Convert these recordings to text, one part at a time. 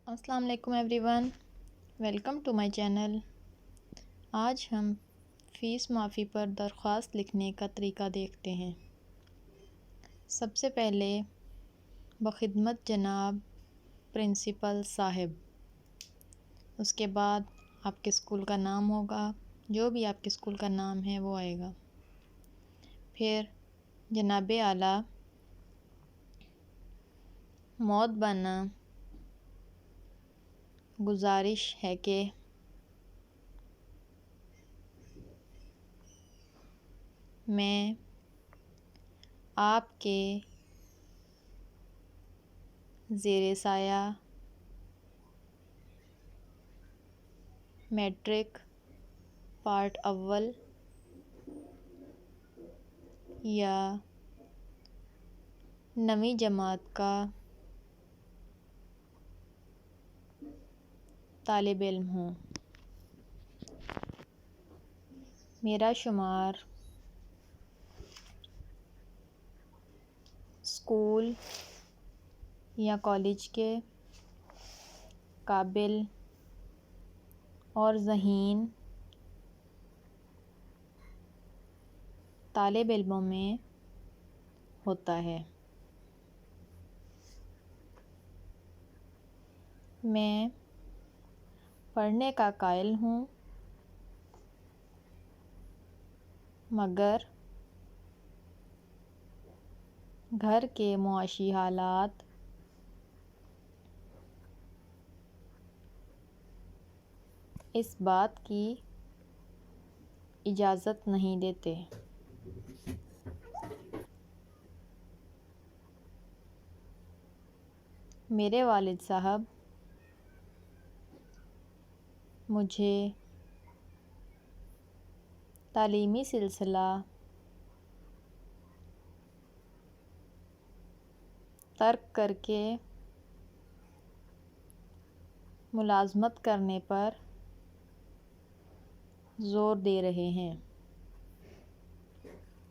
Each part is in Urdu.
السلام علیکم everyone, welcome to my channel. آج ہم فیس معافی پر درخواست لکھنے کا طریقہ دیکھتے ہیں۔ سب سے پہلے بخدمت جناب پرنسپل صاحب، اس کے بعد آپ کے اسکول کا نام ہوگا، جو بھی آپ کے اسکول کا نام ہے وہ آئے گا۔ پھر جناب اعلیٰ، معتبانہ گزارش ہے کہ میں آپ کے زیر سایہ میٹرک پارٹ اول یا 9ویں جماعت کا طالب علم ہوں۔ میرا شمار اسکول یا کالج کے قابل اور ذہین طالب علموں میں ہوتا ہے۔ میں پڑھنے کا قائل ہوں، مگر گھر کے معاشی حالات اس بات کی اجازت نہیں دیتے۔ میرے والد صاحب مجھے تعلیمی سلسلہ ترک کر کے ملازمت کرنے پر زور دے رہے ہیں،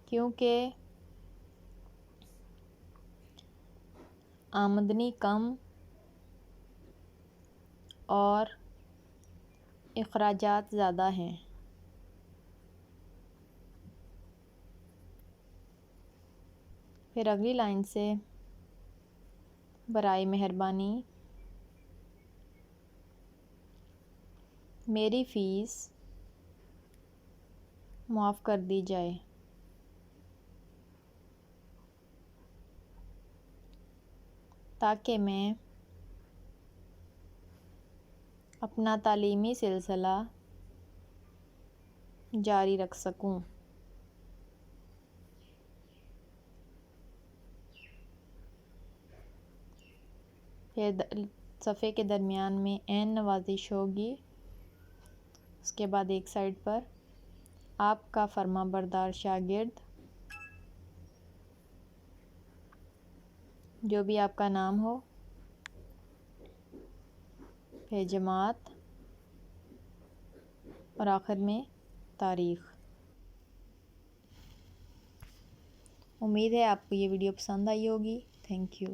کیونکہ آمدنی کم اور اخراجات زیادہ ہیں۔ پھر اگلی لائن سے برائے مہربانی میری فیس معاف کر دی جائے۔ تاکہ میں اپنا تعلیمی سلسلہ جاری رکھ سکوں۔ پھر صفحے کے درمیان میں عین نوازش ہوگی، اس کے بعد ایک سائڈ پر آپ کا فرما بردار شاگرد، جو بھی آپ کا نام ہو، پھر جماعت اور آخر میں تاریخ۔ امید ہے آپ کو یہ ویڈیو پسند آئی ہوگی۔ Thank you.